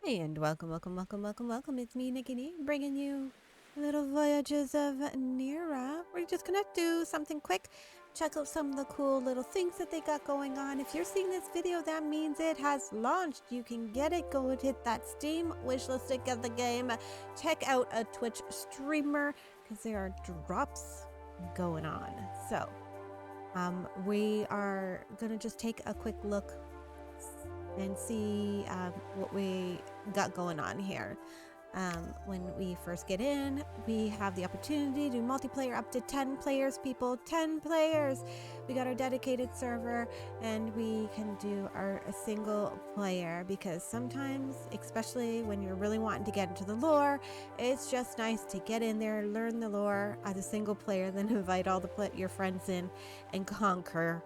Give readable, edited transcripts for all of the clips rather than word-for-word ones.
And welcome. It's me, Nikki D, bringing you little Voyagers of Nera. We're just gonna do something quick, check out some of the cool little things that they got going on. If you're seeing this video, that means it has launched. You can get it. Go and hit that Steam wishlist to get the game. Check out a Twitch streamer because there are drops going on. So, we are gonna just take a quick look and see what we got going on here. When we first get in, we have the opportunity to do multiplayer up to 10 players, people. 10 players! We got our dedicated server, and we can do a single player, because sometimes, especially when you're really wanting to get into the lore, it's just nice to get in there, learn the lore as a single player, then invite all your friends in and conquer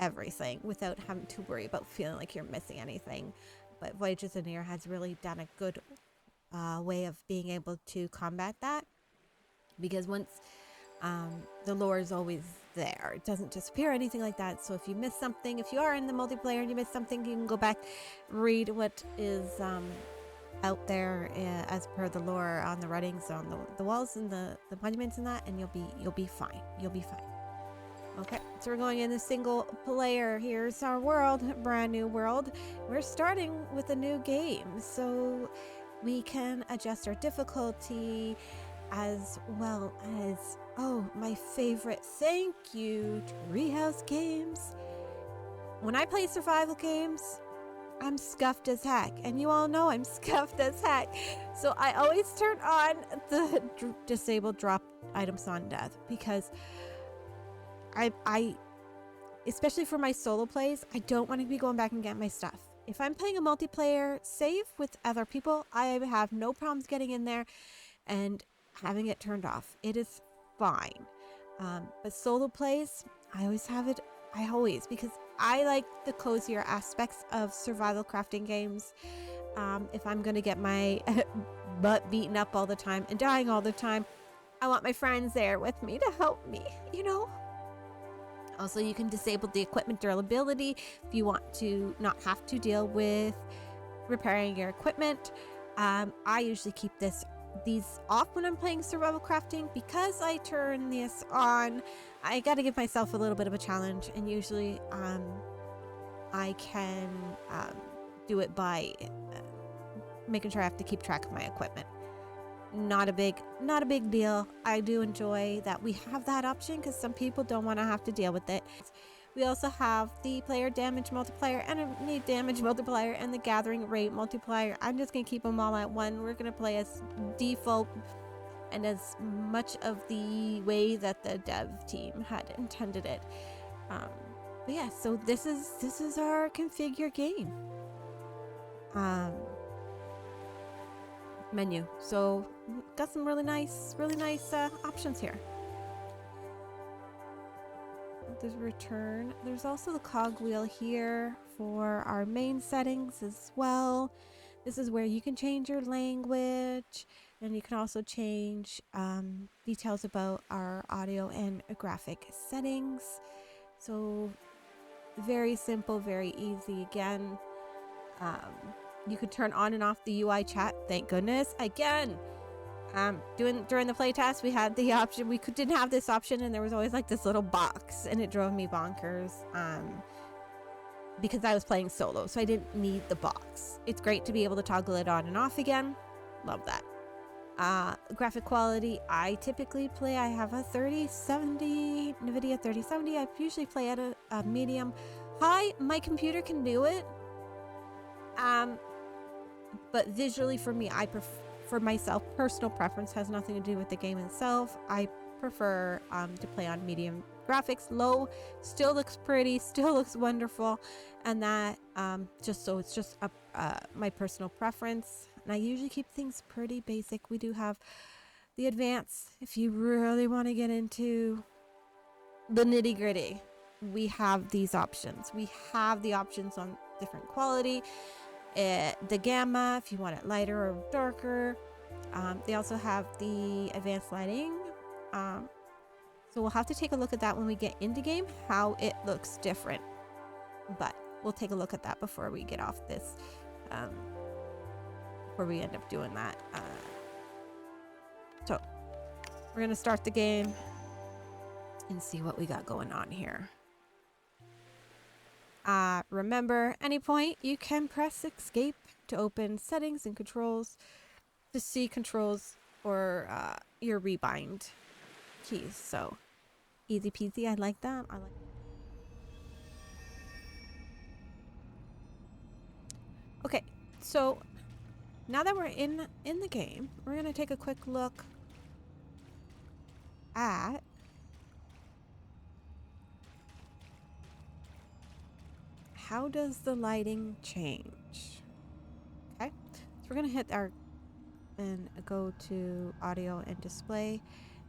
everything without having to worry about feeling like you're missing anything. But Voyagers of Nera has really done a good way of being able to combat that, because once the lore is always there, it doesn't disappear or anything like that. So if you miss something, if you are in the multiplayer and you miss something, you can go back, read what is out there as per the lore on the writings on the walls and the monuments and that, and you'll be fine. Okay, so we're going in the single player. Here's our world, brand new world. We're starting with a new game, so we can adjust our difficulty as well as, oh, my favorite, thank you, Treehouse Games. When I play survival games, I'm scuffed as heck, and you all know I'm scuffed as heck. So I always turn on the disable drop items on death, because I especially for my solo plays, I don't want to be going back and getting my stuff. If I'm playing a multiplayer save with other people, I have no problems getting in there and having it turned off. It is fine. But solo plays, I always have it. Because I like the cozier aspects of survival crafting games. If I'm going to get my butt beaten up all the time and dying all the time, I want my friends there with me to help me, you know? Also, you can disable the equipment durability if you want to not have to deal with repairing your equipment. I usually keep these off when I'm playing survival crafting, because I turn this on. I got to give myself a little bit of a challenge, and usually I can do it by making sure I have to keep track of my equipment. Not a big deal. I do enjoy that we have that option, because some people don't want to have to deal with it. We also have the player damage multiplier, enemy damage multiplier, and the gathering rate multiplier. I'm just going to keep them all at 1. We're going to play as default and as much of the way that the dev team had intended it. But yeah, so this is our configure game menu. So got some really nice options here. There's return. There's also the cogwheel here for our main settings as well. This is where you can change your language, and you can also change details about our audio and graphic settings. So very simple, very easy. Again, you could turn on and off the UI chat. Thank goodness. Again, during the playtest, we had the option. We didn't have this option, and there was always like this little box, and it drove me bonkers. Because I was playing solo, so I didn't need the box. It's great to be able to toggle it on and off again. Love that. Graphic quality, I typically play. I have a 3070 NVIDIA 3070. I usually play at a medium. High, my computer can do it. But visually for me, for myself, personal preference has nothing to do with the game itself. I prefer to play on medium graphics. Low still looks pretty, still looks wonderful, and that it's just my personal preference. And I usually keep things pretty basic. We do have the advanced. If you really want to get into the nitty-gritty, we have these options. We have the options on different quality. The gamma, if you want it lighter or darker. They also have the advanced lighting. So we'll have to take a look at that when we get into game, how it looks different. But we'll take a look at that before we get off this before we end up doing that. So we're gonna start the game and see what we got going on here. Remember, any point you can press escape to open settings and controls to see controls or your rebind keys. So easy peasy. I like that. Okay, so now that we're in the game, we're gonna take a quick look at how does the lighting change. Okay, so we're gonna hit our and go to audio and display.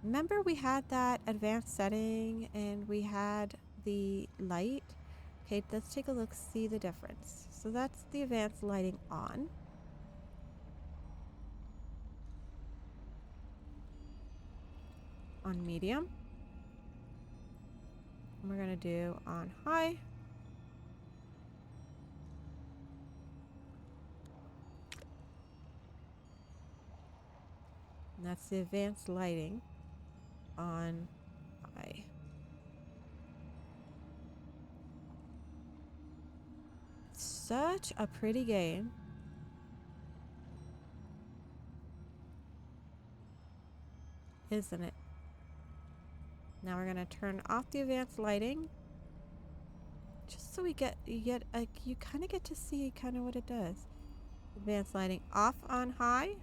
Remember we had that advanced setting and we had the light. Okay, let's take a look, see the difference. So that's the advanced lighting on. On medium. And we're gonna do on high. And that's the advanced lighting on high. Such a pretty game. Isn't it? Now we're gonna turn off the advanced lighting. Just so you kind of get to see kind of what it does. Advanced lighting off on high.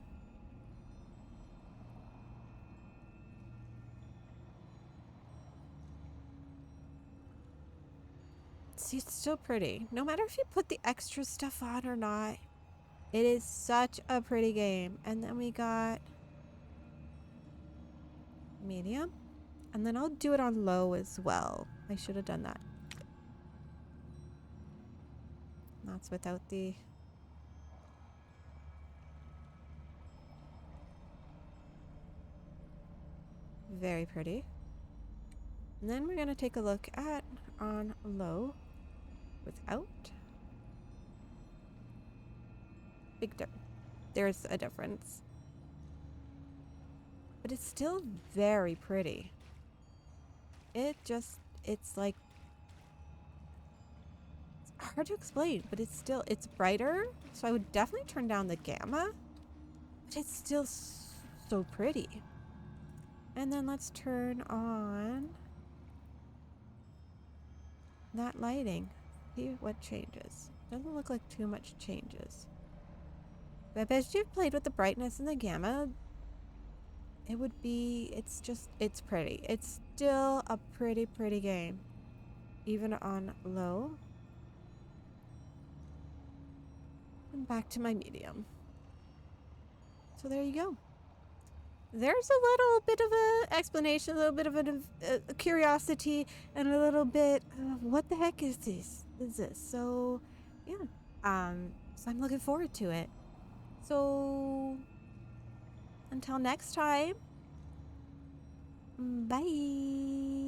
See, it's still pretty. No matter if you put the extra stuff on or not, it is such a pretty game. And then we got medium. And then I'll do it on low as well. I should have done that. That's without the... Very pretty. And then we're going to take a look at on low without. There's a difference. But it's still very pretty. It's like, it's hard to explain, but it's brighter. So I would definitely turn down the gamma. But it's still so pretty. And then let's turn on that lighting. See what changes. Doesn't look like too much changes. But as you've played with the brightness and the gamma, it's pretty. It's still a pretty game. Even on low. And back to my medium. So there you go. There's a little bit of an explanation, a little bit of a curiosity, and a little bit of what the heck is this? So, yeah. So I'm looking forward to it. So, until next time, bye.